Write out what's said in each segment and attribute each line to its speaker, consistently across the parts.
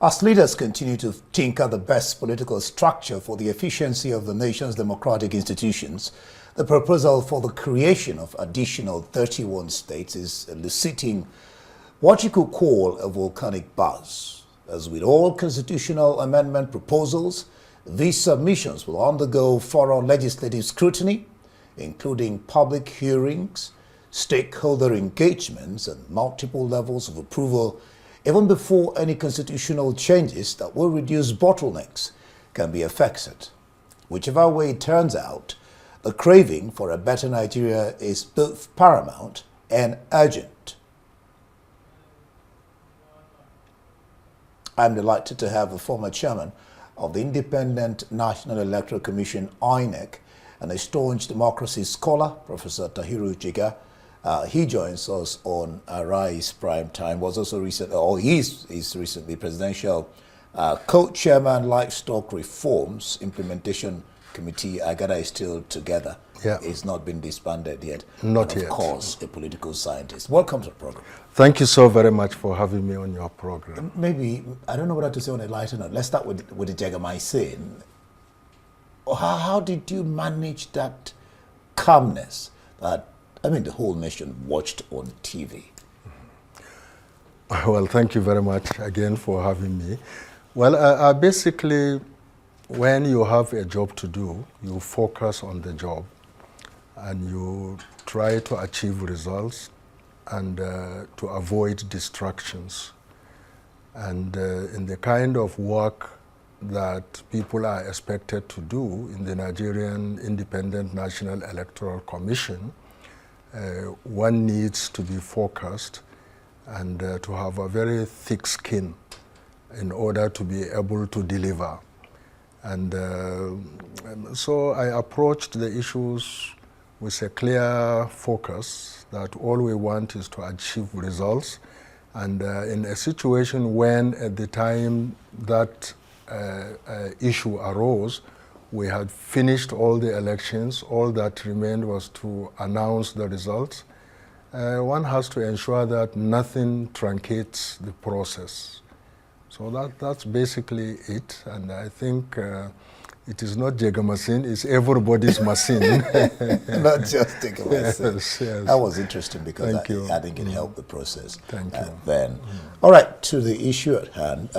Speaker 1: As leaders continue to tinker the best political structure for the efficiency of the nation's democratic institutions, the proposal for the creation of additional 31 states is eliciting what you could call a volcanic buzz. As with all constitutional amendment proposals, these submissions will undergo thorough legislative scrutiny, including public hearings, stakeholder engagements, and multiple levels of approval, even before any constitutional changes that will reduce bottlenecks can be effected. Whichever way it turns out, the craving for a better Nigeria is both paramount and urgent. I'm delighted to have the former chairman of the Independent National Electoral Commission, INEC, and a staunch democracy scholar, Professor Attahiru Jega. He joins us on Arise Prime Time. Was also he's recently presidential co-chairman Livestock Reforms Implementation Committee. I gather is still together.
Speaker 2: Yeah.
Speaker 1: It's not been disbanded yet.
Speaker 2: Not yet.
Speaker 1: Of course, a political scientist. Welcome to the program.
Speaker 2: Thank you so very much for having me on your program.
Speaker 1: Maybe, I don't know what to say on a lighter note. Let's start with the Jagamaisin. How did you manage that calmness that, the whole nation watched on TV?
Speaker 2: Well, thank you very much again for having me. Well, basically, when you have a job to do, you focus on the job and you try to achieve results and to avoid distractions. And in the kind of work that people are expected to do in the Nigerian Independent National Electoral Commission, one needs to be focused and to have a very thick skin in order to be able to deliver. And so I approached the issues with a clear focus that all we want is to achieve results. And in a situation when at the time that issue arose, we had finished all the elections, all that remained was to announce the results. One has to ensure that nothing truncates the process. So that's basically it, and I think it is not Jega machine, it's everybody's machine.
Speaker 1: Not just Jega machine.
Speaker 2: Yes, yes.
Speaker 1: That was interesting because I think it helped the process.
Speaker 2: Thank you.
Speaker 1: Then. All right, to the issue at hand.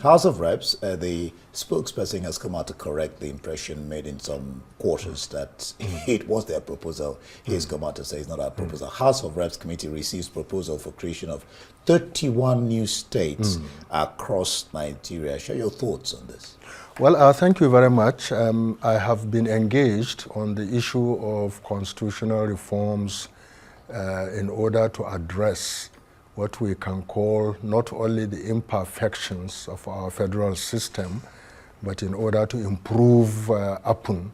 Speaker 1: House of Reps, the spokesperson has come out to correct the impression made in some quarters that it was their proposal. He has come out to say it's not our proposal. House of Reps committee receives proposal for creation of 31 new states across Nigeria. Share your thoughts on this.
Speaker 2: Well, thank you very much. I have been engaged on the issue of constitutional reforms in order to address what we can call not only the imperfections of our federal system, but in order to improve upon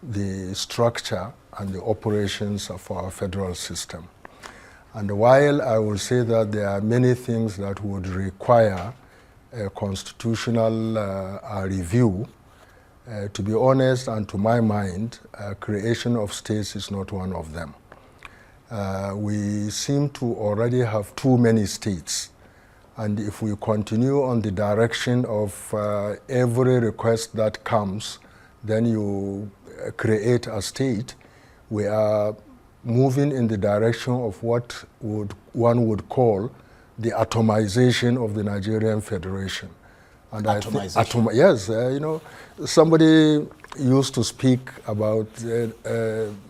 Speaker 2: the structure and the operations of our federal system. And while I will say that there are many things that would require a constitutional review, to be honest, and to my mind, creation of states is not one of them. We seem to already have too many states. And if we continue on the direction of every request that comes, then you create a state, we are moving in the direction of what one would call the atomization of the Nigerian Federation. And
Speaker 1: atomization?
Speaker 2: Yes, somebody used to speak about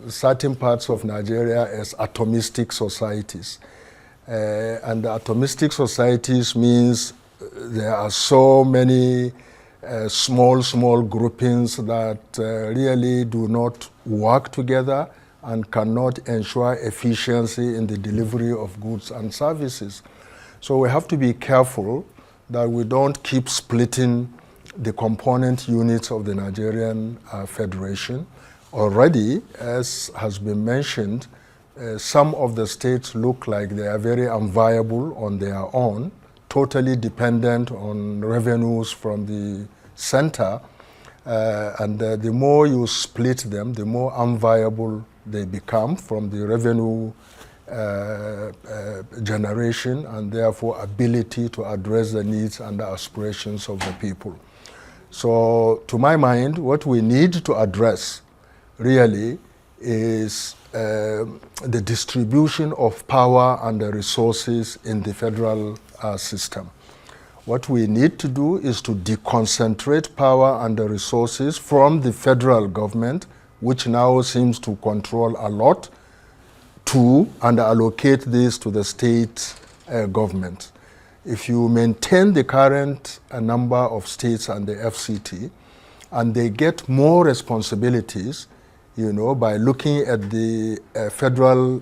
Speaker 2: certain parts of Nigeria as atomistic societies. And the atomistic societies means there are so many small groupings that really do not work together and cannot ensure efficiency in the delivery of goods and services. So we have to be careful that we don't keep splitting the component units of the Nigerian Federation. Already, as has been mentioned, some of the states look like they are very unviable on their own, totally dependent on revenues from the center. And the more you split them, the more unviable they become from the revenue generation and therefore ability to address the needs and the aspirations of the people. So to my mind, what we need to address really is the distribution of power and the resources in the federal system. What we need to do is to deconcentrate power and the resources from the federal government, which now seems to control a lot, and allocate this to the state government. If you maintain the current number of states and the FCT, and they get more responsibilities, by looking at the federal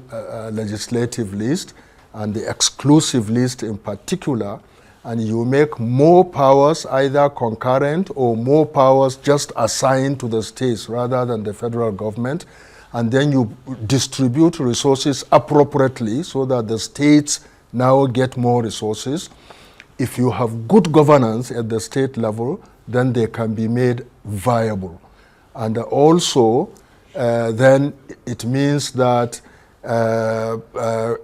Speaker 2: legislative list and the exclusive list in particular, and you make more powers either concurrent or more powers just assigned to the states rather than the federal government, and then you distribute resources appropriately so that the states now get more resources. If you have good governance at the state level, then they can be made viable. And also, then it means that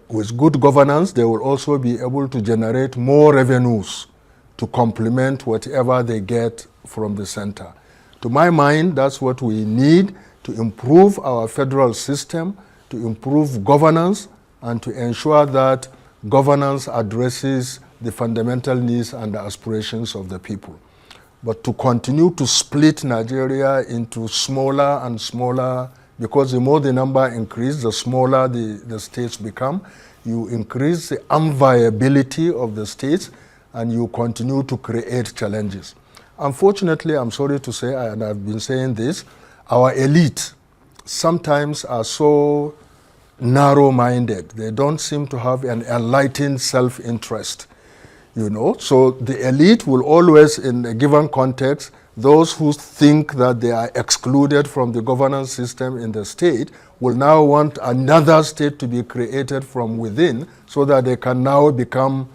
Speaker 2: with good governance, they will also be able to generate more revenues to complement whatever they get from the center. To my mind, that's what we need to improve our federal system, to improve governance, and to ensure that governance addresses the fundamental needs and the aspirations of the people. But to continue to split Nigeria into smaller and smaller, because the more the number increases, the smaller the states become, you increase the unviability of the states and you continue to create challenges. Unfortunately, I'm sorry to say, and I've been saying this, our elite sometimes are so narrow-minded. They don't seem to have an enlightened self-interest, So the elite will always, in a given context, those who think that they are excluded from the governance system in the state will now want another state to be created from within so that they can now become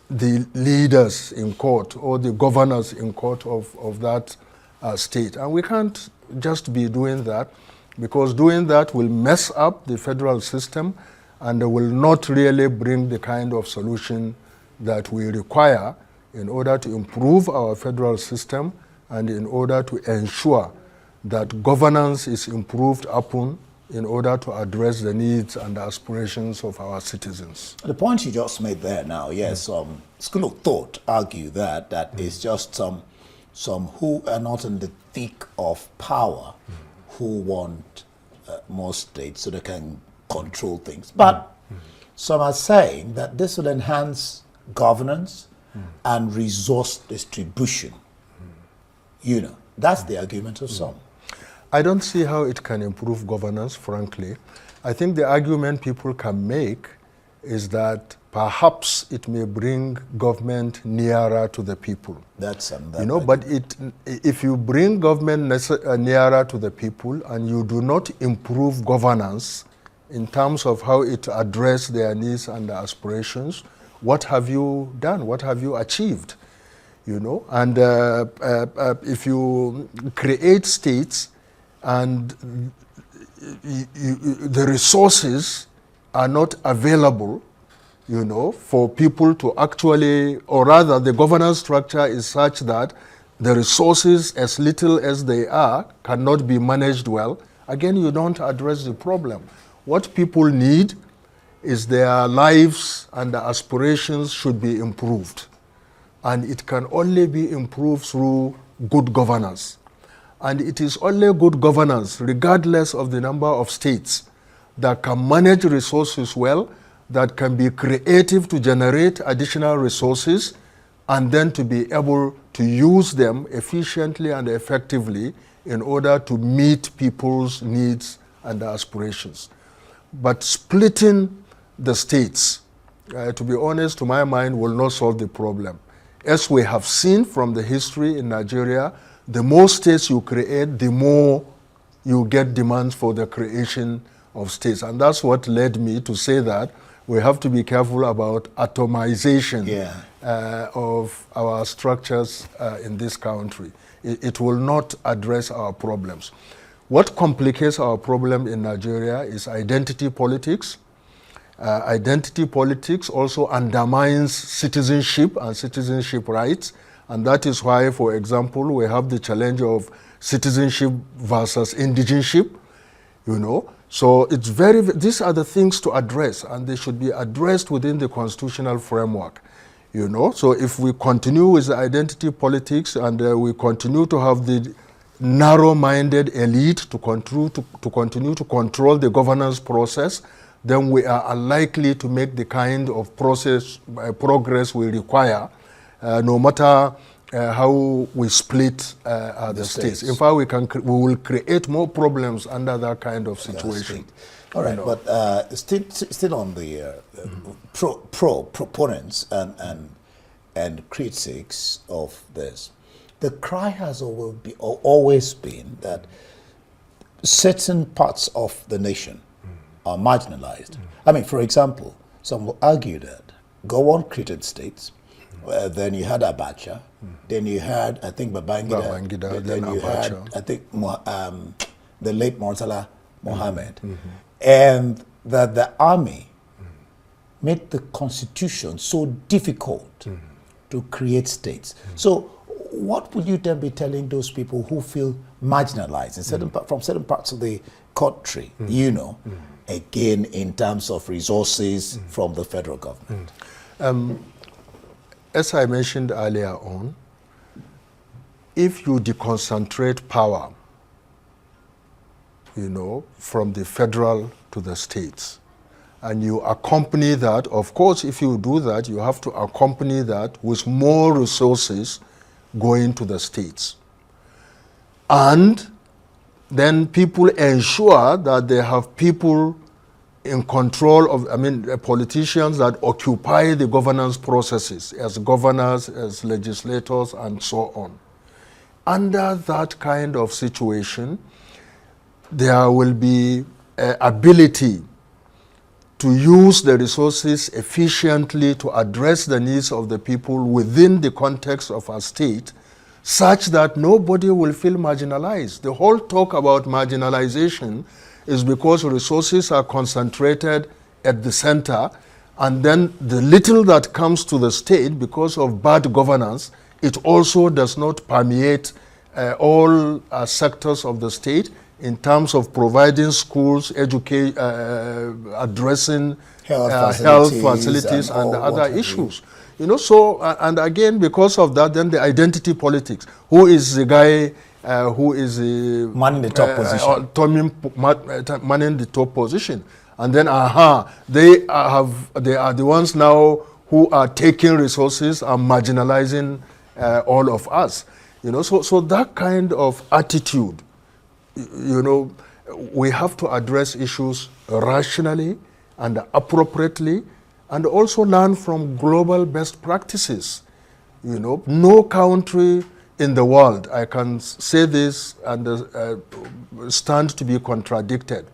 Speaker 2: the leaders in court or the governors in court of that state. And we can't just be doing that, because doing that will mess up the federal system and will not really bring the kind of solution that we require in order to improve our federal system and in order to ensure that governance is improved upon in order to address the needs and the aspirations of our citizens.
Speaker 1: The point you just made there now, yes, school of thought argue that is just some who are not in the thick of power who want more states so they can control things. But some are saying that this would enhance governance and resource distribution. That's the argument of some.
Speaker 2: I don't see how it can improve governance, frankly. I think the argument people can make is that perhaps it may bring government nearer to the people.
Speaker 1: That's
Speaker 2: but if you bring government nearer to the people and you do not improve governance in terms of how it addresses their needs and their aspirations, what have you done? What have you achieved? And if you create states and the resources are not available, for people to actually, or rather the governance structure is such that the resources, as little as they are, cannot be managed well, again, you don't address the problem. What people need is their lives and their aspirations should be improved. And it can only be improved through good governance. And it is only good governance, regardless of the number of states, that can manage resources well, that can be creative to generate additional resources, and then to be able to use them efficiently and effectively in order to meet people's needs and aspirations. But splitting the states, to be honest, to my mind, will not solve the problem. As we have seen from the history in Nigeria, the more states you create, the more you get demands for the creation of states. And that's what led me to say that we have to be careful about atomization of our structures in this country. It will not address our problems. What complicates our problem in Nigeria is identity politics Identity politics also undermines citizenship and citizenship rights, and that is why, for example, we have the challenge of citizenship versus indigenship, you know. So it's these are the things to address, and they should be addressed within the constitutional framework, you know. So if we continue with the identity politics and we continue to have the narrow-minded elite to continue to control the governance process, then we are unlikely to make the kind of progress we require, no matter how we split the states. In fact, we will create more problems under that kind of situation.
Speaker 1: All right, but still on the proponents and critics of this, the cry has always been that certain parts of the nation are marginalized. I mean, for example, some will argue that Gowon created states, then you had Abacha, then you had, I think, Babangida, then you had, I think, the late Murtala Mohammed, and that the army made the constitution so difficult to create states. So what would you then be telling those people who feel marginalized in from certain parts of the country, you know, again, in terms of resources from the federal government?
Speaker 2: As I mentioned earlier on, if you deconcentrate power, you know, from the federal to the states, and you accompany that, of course, if you do that, you have to accompany that with more resources going to the states. And then people ensure that they have people in control of, politicians that occupy the governance processes as governors, as legislators, and so on. Under that kind of situation, there will be ability to use the resources efficiently to address the needs of the people within the context of a state, such that nobody will feel marginalized. The whole talk about marginalization is because resources are concentrated at the center, and then the little that comes to the state because of bad governance, it also does not permeate all sectors of the state in terms of providing schools, addressing health facilities and other issues. You know, so, and again, because of that, then the identity politics. Who is the guy who is the
Speaker 1: man in the top position?
Speaker 2: Man in the top position. And then, they are the ones now who are taking resources and marginalizing all of us. You know, so that kind of attitude, you know, we have to address issues rationally and appropriately, and also learn from global best practices. You know, no country in the world, I can say this and stand to be contradicted,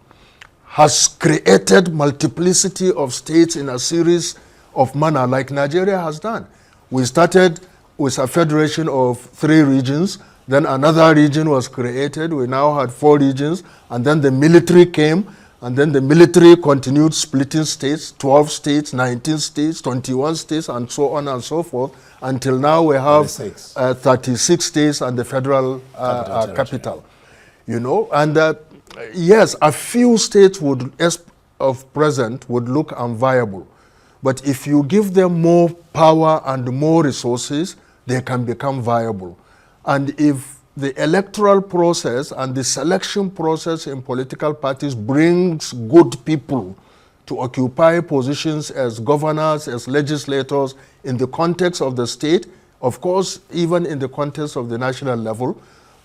Speaker 2: has created multiplicity of states in a series of manner like Nigeria has done. We started with a federation of 3 regions, then another region was created. We now had 4 regions, and then the military came, and then the military continued splitting states, 12 states, 19 states, 21 states, and so on and so forth, until now we have 36 states and the federal capital. You know, and yes, a few states would, as of present, would look unviable. But if you give them more power and more resources, they can become viable. And if the electoral process and the selection process in political parties brings good people to occupy positions as governors, as legislators in the context of the state, of course, even in the context of the national level,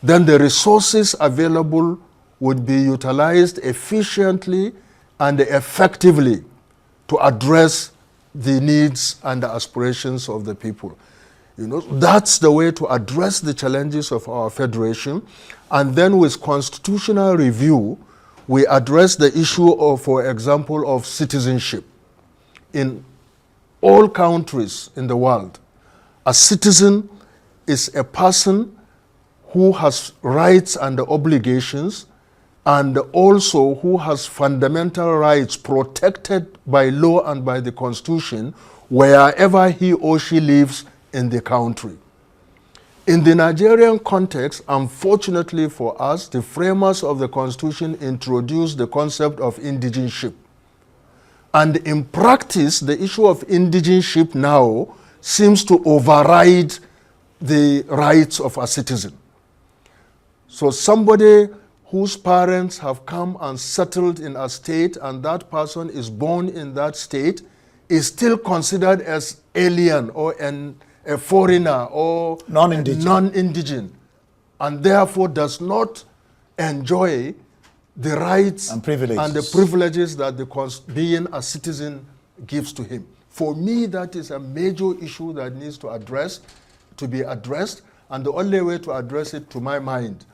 Speaker 2: then the resources available would be utilized efficiently and effectively to address the needs and the aspirations of the people. You know, that's the way to address the challenges of our federation. And then with constitutional review, we address the issue of, for example, of citizenship. In all countries in the world, a citizen is a person who has rights and obligations, and also who has fundamental rights protected by law and by the Constitution wherever he or she lives in the country. In the Nigerian context, unfortunately for us, the framers of the Constitution introduced the concept of indigenship. And in practice, the issue of indigenship now seems to override the rights of a citizen. So somebody whose parents have come and settled in a state and that person is born in that state is still considered as alien or a foreigner or non-indigenous, and therefore does not enjoy the rights
Speaker 1: and
Speaker 2: the privileges that being a citizen gives to him. For me, that is a major issue that needs to be addressed, and the only way to address it, to my mind,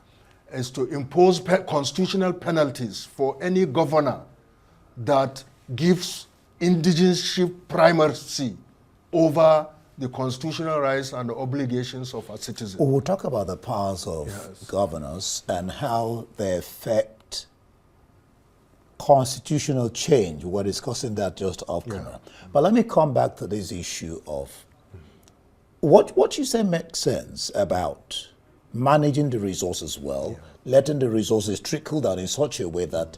Speaker 2: is to impose constitutional penalties for any governor that gives indigenship primacy over the constitutional rights and the obligations of a citizen.
Speaker 1: We'll talk about the powers of governors and how they affect constitutional change. We're discussing that just off camera. But let me come back to this issue of what you say makes sense about managing the resources well, letting the resources trickle down in such a way that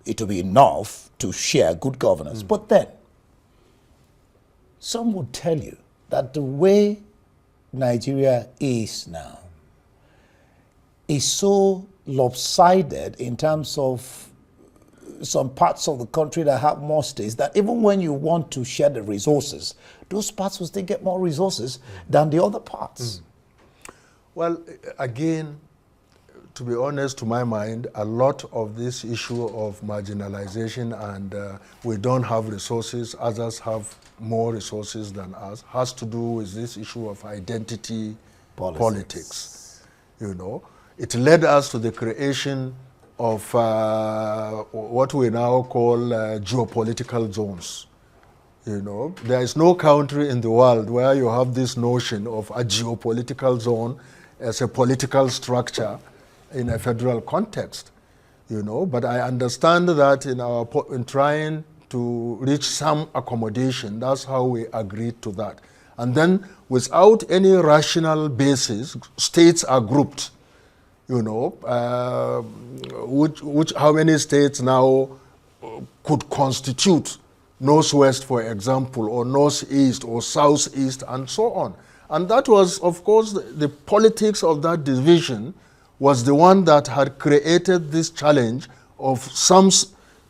Speaker 1: it will be enough to share good governance. But then, some would tell you that the way Nigeria is now is so lopsided in terms of some parts of the country that have more states that even when you want to share the resources, those parts will still get more resources than the other parts.
Speaker 2: Well, again, to be honest, to my mind, a lot of this issue of marginalization and we don't have resources, others have more resources than us, has to do with this issue of identity politics. You know, it led us to the creation of what we now call geopolitical zones. You know, there is no country in the world where you have this notion of a geopolitical zone as a political structure in a federal context, you know. But I understand that in trying to reach some accommodation, that's how we agreed to that. And then without any rational basis, states are grouped, you know, how many states now could constitute Northwest, for example, or Northeast, or Southeast, and so on. And that was, of course, the politics of that division was the one that had created this challenge of some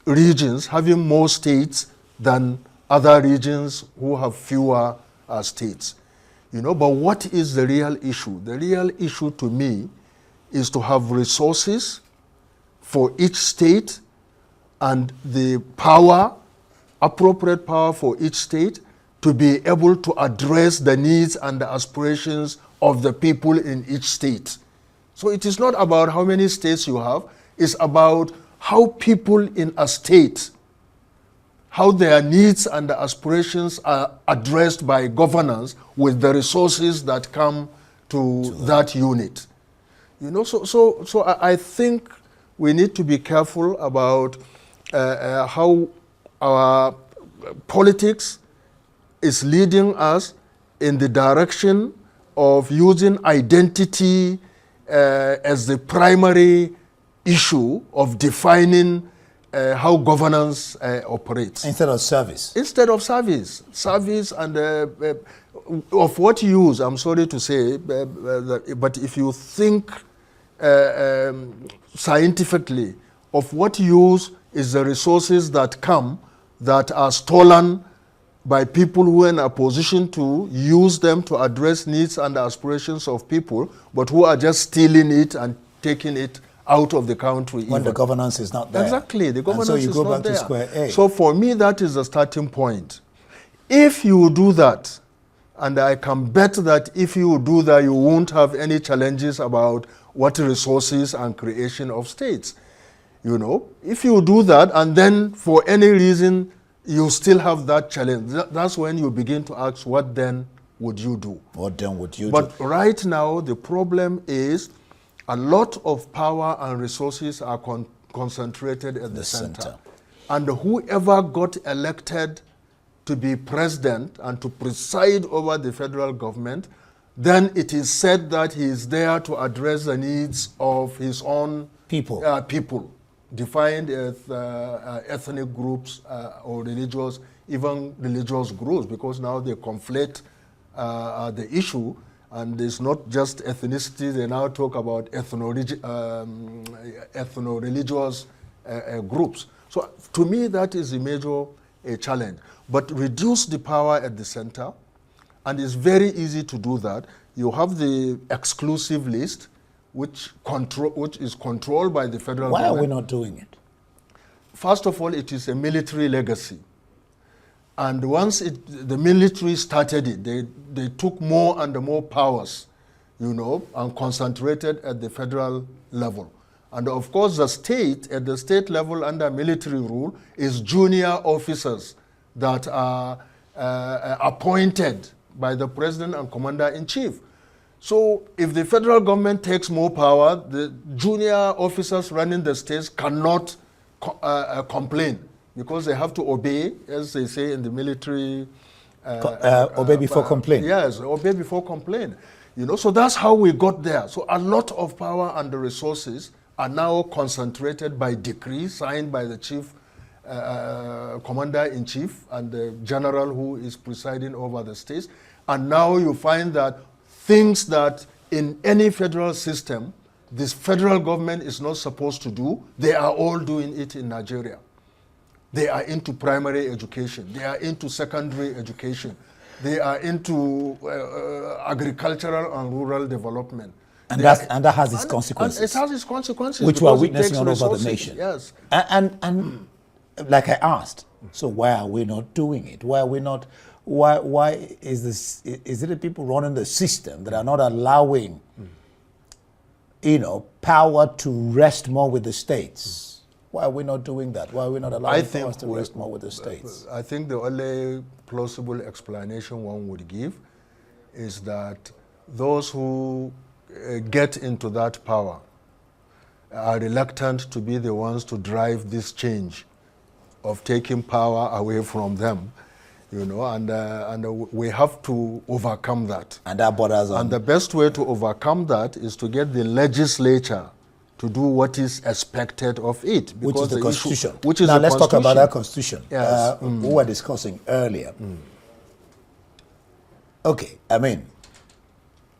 Speaker 2: regions having more states than other regions who have fewer states. You know, but what is the real issue? The real issue to me is to have resources for each state and the power, appropriate power for each state to be able to address the needs and the aspirations of the people in each state. So it is not about how many states you have, it's about how people in a state, how their needs and the aspirations are addressed by governance with the resources that come to that unit. You know, so I think we need to be careful about how our politics is leading us in the direction of using identity as the primary issue of defining how governance operates.
Speaker 1: Instead of service.
Speaker 2: Instead of service. Service and of what use, I'm sorry to say, but if you think scientifically, of what use is the resources that come that are stolen by people who are in a position to use them to address needs and aspirations of people, but who are just stealing it and taking it out of the country.
Speaker 1: When the governance is not there.
Speaker 2: Exactly, the governance is not there.
Speaker 1: So you go back to square A.
Speaker 2: So for me, that is the starting point. If you do that, and I can bet that if you do that, you won't have any challenges about what resources and creation of states. You know, if you do that, and then for any reason, you still have that challenge. That's when you begin to ask, what then would you do?
Speaker 1: What then would you do?
Speaker 2: But right now, the problem is a lot of power and resources are concentrated at the center. And whoever got elected to be president and to preside over the federal government, then it is said that he is there to address the needs of his own
Speaker 1: people,
Speaker 2: defined as ethnic groups or religious, even religious groups, because now they conflate the issue, and it's not just ethnicity, they now talk about ethno-religious groups. So to me, that is a major challenge. But reduce the power at the center, and it's very easy to do that. You have the exclusive list, which is controlled by the federal government.
Speaker 1: Why are we not doing it?
Speaker 2: First of all, it is a military legacy. And once the military started it, they took more and more powers, and concentrated at the federal level. And of course, the state, at the state level under military rule, is junior officers that are appointed by the president and commander-in-chief. So if the federal government takes more power, the junior officers running the states cannot complain, because they have to obey, as they say in the military.
Speaker 1: Obey before complain.
Speaker 2: Yes, obey before complain. So that's how we got there. So a lot of power and the resources are now concentrated by decree signed by the chief commander-in-chief and the general who is presiding over the states. And now you find that things that in any federal system, this federal government is not supposed to do, they are all doing it in Nigeria. They are into primary education. They are into secondary education. They are into agricultural and rural development.
Speaker 1: And that has its consequences.
Speaker 2: It has its consequences.
Speaker 1: Which we are witnessing all over the nation.
Speaker 2: Yes.
Speaker 1: And like I asked, so why are we not doing it? Why are we not? Why is this? Is it the people running the system that are not allowing, power to rest more with the states? Why are we not doing that? Why are we not allowing powers to rest more with the states?
Speaker 2: I think the only plausible explanation one would give is that those who get into that power are reluctant to be the ones to drive this change of taking power away from them, and we have to overcome that.
Speaker 1: And that borders on.
Speaker 2: And the best way to overcome that is to get the legislature to do what is expected of it.
Speaker 1: Which is the Constitution.
Speaker 2: Now
Speaker 1: let's talk about that Constitution.
Speaker 2: Yes.
Speaker 1: We were discussing earlier. Okay,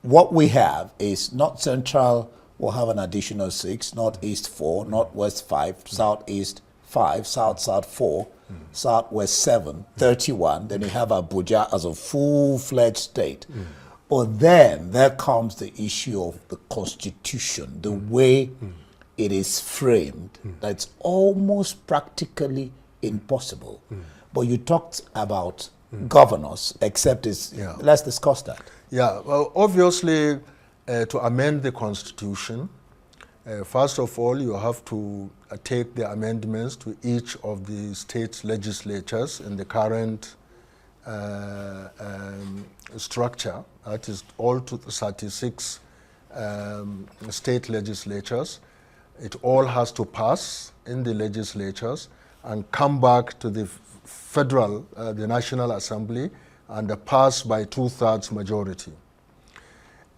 Speaker 1: what we have is North Central will have an additional 6, Northeast 4, Northwest 5, Southeast 5, South 4, Southwest 7, 31. Then you have Abuja as a full-fledged state. But then there comes the issue of the Constitution, the way it is framed, that's almost practically impossible. But you talked about governors, except let's discuss that.
Speaker 2: Yeah, well, obviously, to amend the Constitution, first of all, you have to take the amendments to each of the state legislatures in the current structure, that is all to 36 state legislatures. It all has to pass in the legislatures and come back to the federal, the National Assembly, and pass by 2/3 majority.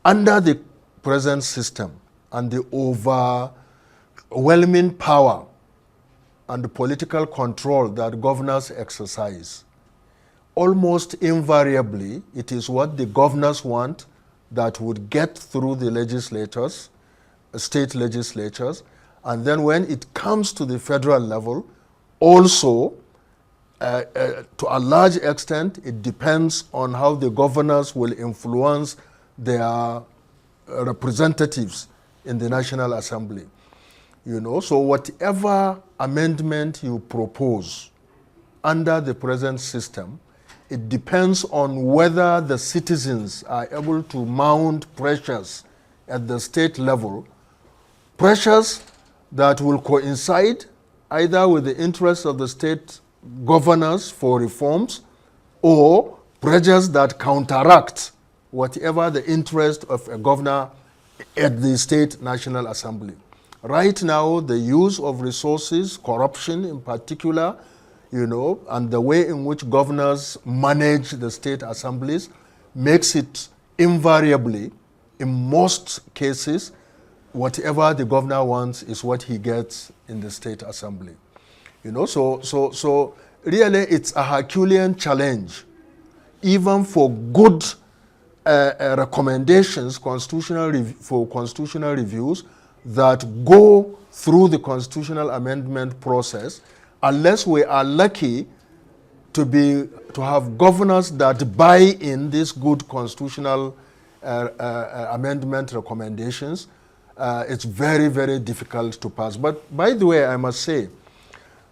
Speaker 2: Under the present system and the overwhelming power and the political control that governors exercise, almost invariably, it is what the governors want that would get through the legislators, state legislatures, and then when it comes to the federal level, also, to a large extent, it depends on how the governors will influence their representatives in the National Assembly. So whatever amendment you propose under the present system, it depends on whether the citizens are able to mount pressures at the state level, pressures that will coincide either with the interests of the state governors for reforms or pressures that counteract whatever the interest of a governor at the state National Assembly. Right now, the use of resources, corruption in particular, and the way in which governors manage the state assemblies makes it invariably, in most cases, whatever the governor wants is what he gets in the state assembly. So really it's a Herculean challenge, even for good recommendations for constitutional reviews that go through the constitutional amendment process, unless we are lucky to have governors that buy in these good constitutional amendment recommendations. It's very, very difficult to pass. But by the way, I must say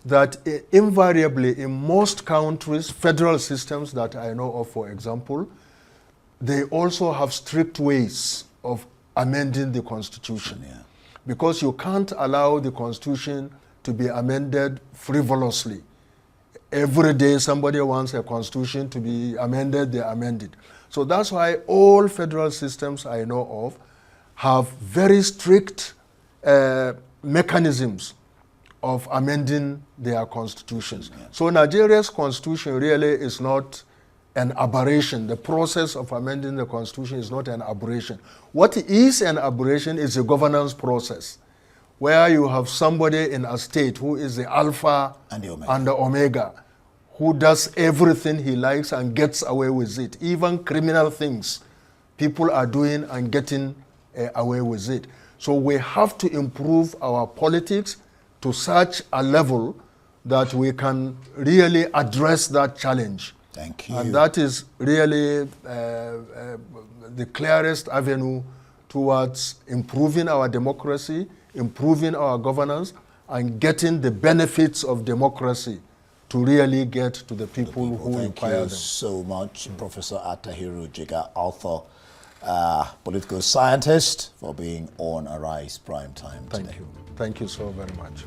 Speaker 2: that invariably in most countries, federal systems that I know of, for example, they also have strict ways of amending the Constitution.
Speaker 1: Yeah.
Speaker 2: Because you can't allow the Constitution to be amended frivolously. Every day somebody wants a Constitution to be amended, they amend it. So that's why all federal systems I know of have very strict mechanisms of amending their constitutions. Yeah. So Nigeria's constitution really is not an aberration. The process of amending the constitution is not an aberration. What is an aberration is a governance process, where you have somebody in a state who is the alpha and the omega, who does everything he likes and gets away with it. Even criminal things people are doing and getting away with it. So we have to improve our politics to such a level that we can really address that challenge.
Speaker 1: Thank you.
Speaker 2: And that is really the clearest avenue towards improving our democracy, improving our governance, and getting the benefits of democracy to really get to the people who require them.
Speaker 1: Thank you so much, Professor Attahiru Jega, author, political scientist, for being on Arise Prime Time today.
Speaker 2: Thank you. Thank you so very much.